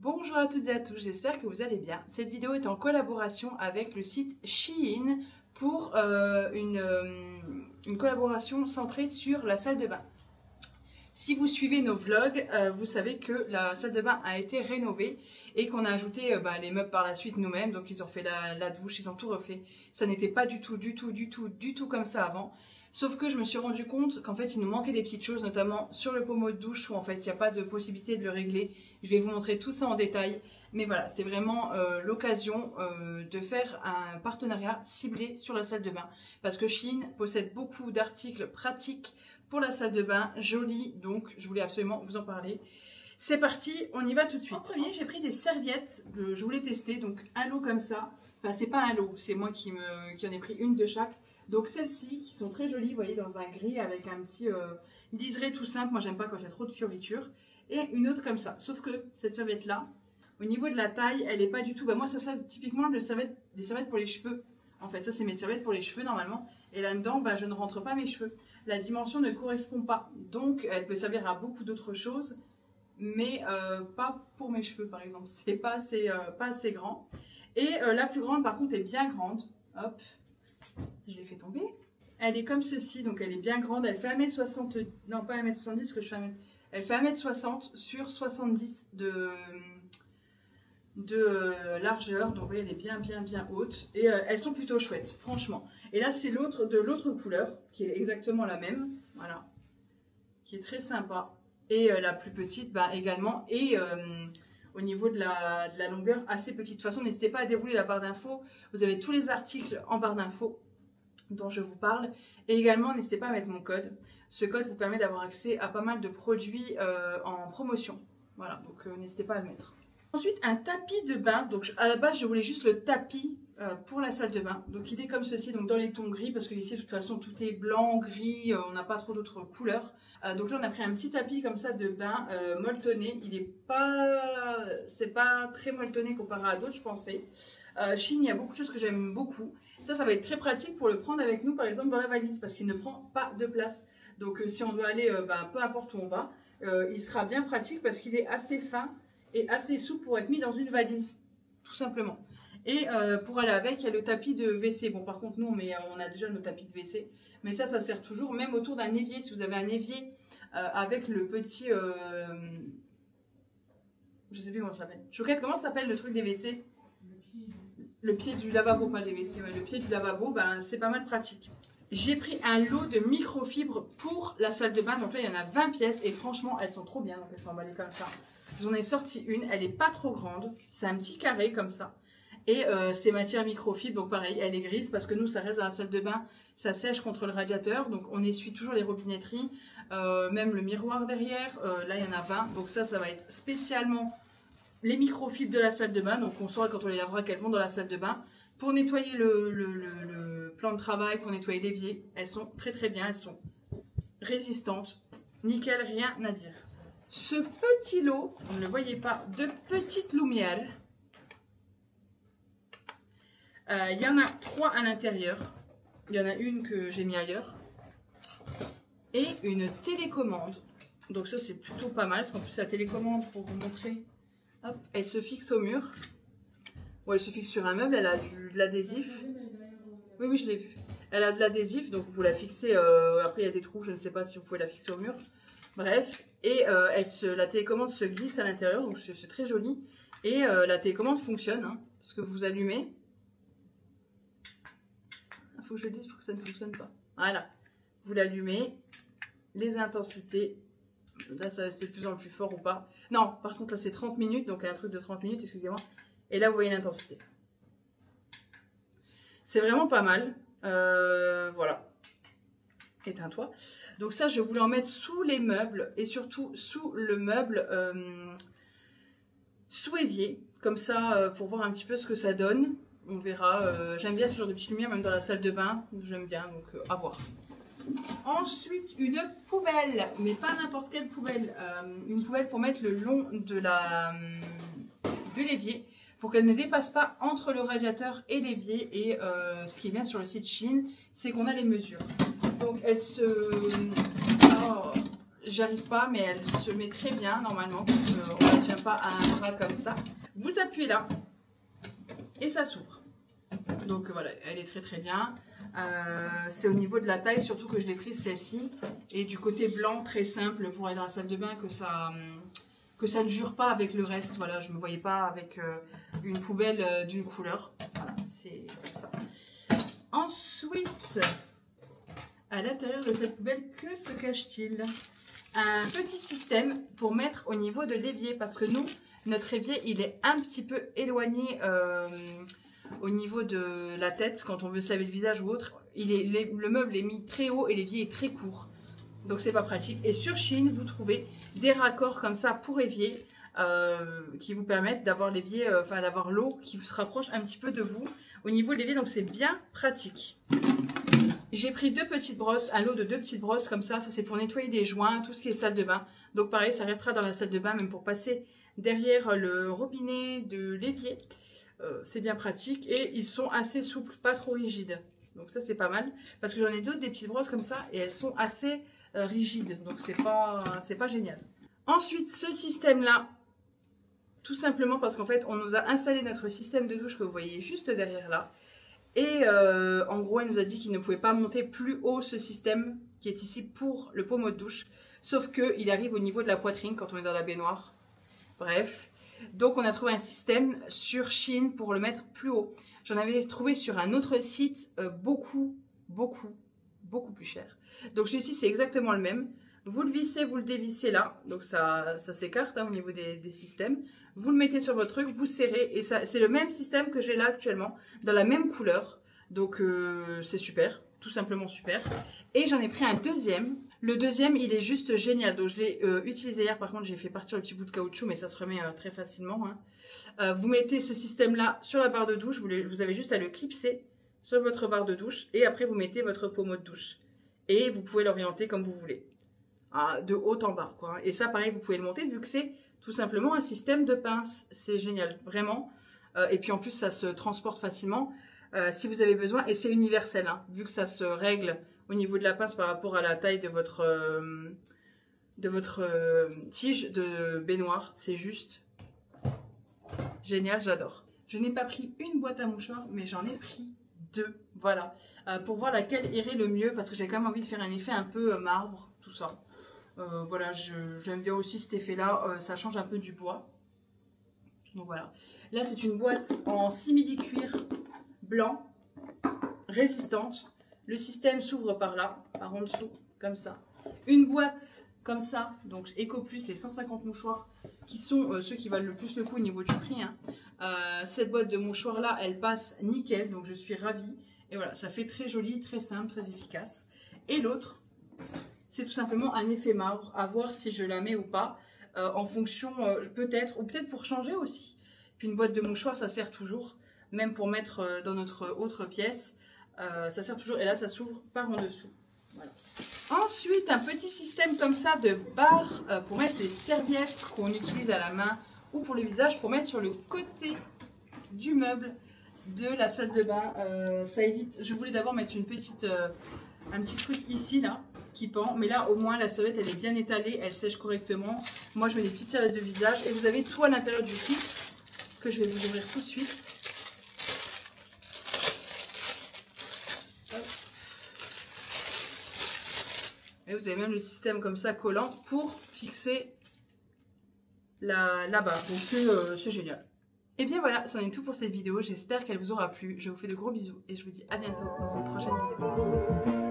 Bonjour à toutes et à tous, j'espère que vous allez bien. Cette vidéo est en collaboration avec le site Shein pour une collaboration centrée sur la salle de bain. Si vous suivez nos vlogs, vous savez que la salle de bain a été rénovée et qu'on a ajouté les meubles par la suite nous-mêmes. Donc ils ont fait la douche, ils ont tout refait. Ça n'était pas du tout comme ça avant. Sauf que je me suis rendu compte qu'en fait il nous manquait des petites choses, notamment sur le pommeau de douche où en fait il n'y a pas de possibilité de le régler. Je vais vous montrer tout ça en détail. Mais voilà, c'est vraiment l'occasion de faire un partenariat ciblé sur la salle de bain. Parce que Shein possède beaucoup d'articles pratiques pour la salle de bain, jolis. Donc je voulais absolument vous en parler. C'est parti, on y va tout de suite. En premier, j'ai pris des serviettes, je voulais tester. Donc un lot comme ça. Enfin c'est pas un lot, c'est moi qui en ai pris une de chaque. Donc celles-ci qui sont très jolies, vous voyez, dans un gris avec un petit liseré tout simple. Moi j'aime pas quand il y a trop de fioritures. Et une autre comme ça. Sauf que cette serviette là, au niveau de la taille, elle est pas du tout. Moi ça c'est typiquement des serviettes pour les cheveux. En fait ça c'est mes serviettes pour les cheveux normalement. Et là-dedans je ne rentre pas mes cheveux. La dimension ne correspond pas. Donc elle peut servir à beaucoup d'autres choses. Mais pas pour mes cheveux par exemple. C'est pas assez grand. Et la plus grande par contre est bien grande. Hop. Je l'ai fait tomber. Elle est comme ceci, donc elle est bien grande. Elle fait 1m60, non pas 1m70, que je fais 1m. Elle fait 1m60 sur 70 de largeur. Donc vous voyez, elle est bien haute. Et elles sont plutôt chouettes, franchement. Et là, c'est l'autre de l'autre couleur, qui est exactement la même. Voilà. Qui est très sympa. Et la plus petite, également. Et au niveau de la longueur, assez petite. De toute façon, n'hésitez pas à dérouler la barre d'infos. Vous avez tous les articles en barre d'infos dont je vous parle. Et également, n'hésitez pas à mettre mon code. Ce code vous permet d'avoir accès à pas mal de produits en promotion. Voilà, donc n'hésitez pas à le mettre. Ensuite, un tapis de bain. Donc à la base, je voulais juste le tapis pour la salle de bain. Donc il est comme ceci, donc dans les tons gris, parce que ici, de toute façon, tout est blanc, gris, on n'a pas trop d'autres couleurs. Donc là, on a pris un petit tapis comme ça de bain molletonné. C'est pas très molletonné comparé à d'autres, je pensais. Shein, il y a beaucoup de choses que j'aime beaucoup. Ça va être très pratique pour le prendre avec nous, par exemple, dans la valise, parce qu'il ne prend pas de place. Donc si on doit aller, peu importe où on va, il sera bien pratique parce qu'il est assez fin et assez souple pour être mis dans une valise, tout simplement. Et pour aller avec, il y a le tapis de WC. Bon, par contre, nous, on a déjà nos tapis de WC. Mais ça sert toujours, même autour d'un évier. Si vous avez un évier avec le petit... je sais plus comment ça s'appelle. Chouquette, comment ça s'appelle le truc des WC? Le pied du lavabo, pas des WC. Ouais, le pied du lavabo, c'est pas mal pratique. J'ai pris un lot de microfibres pour la salle de bain. Donc là, il y en a 20 pièces. Et franchement, elles sont trop bien. Donc elles sont emballées comme ça. J'en ai sorti une. Elle n'est pas trop grande. C'est un petit carré comme ça. Et c'est matière microfibre. Donc pareil, elle est grise parce que nous, ça reste dans la salle de bain. Ça sèche contre le radiateur. Donc on essuie toujours les robinetteries. Même le miroir derrière. Là, il y en a 20. Donc ça va être spécialement les microfibres de la salle de bain. Donc on saura quand on les lavera qu'elles vont dans la salle de bain. Pour nettoyer le plan de travail, pour nettoyer l'évier, elles sont très bien. Elles sont résistantes. Nickel, rien à dire. Ce petit lot, vous ne le voyez pas, de petites lumières. Il y en a 3 à l'intérieur. Il y en a une que j'ai mis ailleurs. Et une télécommande. Donc ça c'est plutôt pas mal. Parce qu'en plus la télécommande, pour vous montrer, hop, elle se fixe au mur. Bon, elle se fixe sur un meuble. Elle a de l'adhésif. Oui, je l'ai vu. Elle a de l'adhésif. Donc vous la fixez. Après il y a des trous. Je ne sais pas si vous pouvez la fixer au mur. Bref. Et la télécommande se glisse à l'intérieur. Donc c'est très joli. Et la télécommande fonctionne. Hein, parce que vous allumez. Il faut que je le dise pour que ça ne fonctionne pas. Voilà. Vous l'allumez. Les intensités. Là, c'est de plus en plus fort ou pas. Non, par contre, là, c'est 30 minutes. Donc, un truc de 30 minutes, excusez-moi. Et là, vous voyez l'intensité. C'est vraiment pas mal. Voilà. Éteins-toi. Donc ça, je voulais en mettre sous les meubles. Et surtout, sous le meuble sous évier. Comme ça, pour voir un petit peu ce que ça donne. On verra. J'aime bien ce genre de petites lumières, même dans la salle de bain. J'aime bien, donc à voir. Ensuite, une poubelle, mais pas n'importe quelle poubelle. Une poubelle pour mettre le long de l'évier, pour qu'elle ne dépasse pas entre le radiateur et l'évier. Et ce qui est bien sur le site Shein, c'est qu'on a les mesures. Donc elle se... Oh, j'arrive pas, mais elle se met très bien normalement quand on ne la tient pas à un bras comme ça. Vous appuyez là et ça s'ouvre. Donc voilà, elle est très très bien. C'est au niveau de la taille surtout que je l'ai prise celle-ci. Et du côté blanc, très simple pour aller dans la salle de bain, que ça ne jure pas avec le reste. Voilà, je ne me voyais pas avec une poubelle d'une couleur. Voilà, c'est comme ça. Ensuite, à l'intérieur de cette poubelle, que se cache-t-il? Un petit système pour mettre au niveau de l'évier. Parce que nous, notre évier, il est un petit peu éloigné au niveau de la tête. Quand on veut se laver le visage ou autre, le meuble est mis très haut et l'évier est très court. Donc c'est pas pratique. Et sur Shein, vous trouvez des raccords comme ça pour évier qui vous permettent d'avoir l'évier, d'avoir l'eau qui se rapproche un petit peu de vous au niveau de l'évier. Donc c'est bien pratique. J'ai pris 2 petites brosses, un lot de 2 petites brosses comme ça. Ça c'est pour nettoyer les joints, tout ce qui est salle de bain. Donc pareil, ça restera dans la salle de bain, même pour passer derrière le robinet de l'évier. C'est bien pratique et ils sont assez souples, pas trop rigides. Donc ça c'est pas mal. Parce que j'en ai d'autres, des petites brosses comme ça, et elles sont assez rigides. Donc c'est pas génial. Ensuite, ce système-là, tout simplement parce qu'en fait, on nous a installé notre système de douche que vous voyez juste derrière là. Et en gros, elle nous a dit qu'il ne pouvait pas monter plus haut ce système qui est ici pour le pommeau de douche. Sauf qu'il arrive au niveau de la poitrine quand on est dans la baignoire. Bref. Donc on a trouvé un système sur Shein pour le mettre plus haut. J'en avais trouvé sur un autre site beaucoup plus cher. Donc celui-ci c'est exactement le même. Vous le vissez, vous le dévissez là. Donc ça s'écarte au niveau des systèmes. Vous le mettez sur votre truc, vous serrez. Et c'est le même système que j'ai là actuellement. Dans la même couleur. Donc c'est super. Tout simplement super. Et j'en ai pris un deuxième. Le deuxième, il est juste génial. Donc je l'ai utilisé hier. Par contre, j'ai fait partir le petit bout de caoutchouc, mais ça se remet très facilement. Hein. Vous mettez ce système-là sur la barre de douche. Vous avez juste à le clipser sur votre barre de douche. Et après, vous mettez votre pommeau de douche. Et vous pouvez l'orienter comme vous voulez. De haut en bas, quoi. Et ça, pareil, vous pouvez le monter vu que c'est tout simplement un système de pince. C'est génial, vraiment. Et puis en plus, ça se transporte facilement si vous avez besoin. Et c'est universel, hein, vu que ça se règle au niveau de la pince par rapport à la taille de votre tige de baignoire. C'est juste génial, j'adore. Je n'ai pas pris une boîte à mouchoirs, mais j'en ai pris 2. Voilà, pour voir laquelle irait le mieux, parce que j'ai quand même envie de faire un effet un peu marbre, tout ça. Voilà, j'aime bien aussi cet effet-là, ça change un peu du bois. Donc voilà. Là, c'est une boîte en simili-cuir blanc, résistante. Le système s'ouvre par là, par en dessous, comme ça. Une boîte comme ça, donc EcoPlus, les 150 mouchoirs, qui sont ceux qui valent le plus le coup au niveau du prix. Hein. Cette boîte de mouchoirs là, elle passe nickel, donc je suis ravie. Et voilà, ça fait très joli, très simple, très efficace. Et l'autre, c'est tout simplement un effet marbre, à voir si je la mets ou pas, en fonction peut-être, ou peut-être pour changer aussi. Puis une boîte de mouchoirs, ça sert toujours, même pour mettre dans notre autre pièce, ça sert toujours, et là ça s'ouvre par en dessous. Voilà. Ensuite, un petit système comme ça de barre pour mettre les serviettes qu'on utilise à la main ou pour le visage, pour mettre sur le côté du meuble de la salle de bain. Ça évite, je voulais d'abord mettre un petit truc ici là qui pend, mais là au moins la serviette elle est bien étalée, elle sèche correctement. Moi je mets des petites serviettes de visage et vous avez tout à l'intérieur du kit que je vais vous ouvrir tout de suite. Hop. Et vous avez même le système comme ça collant pour fixer la barre, donc c'est génial. Et bien voilà, c'en est tout pour cette vidéo, j'espère qu'elle vous aura plu, je vous fais de gros bisous et je vous dis à bientôt dans une prochaine vidéo.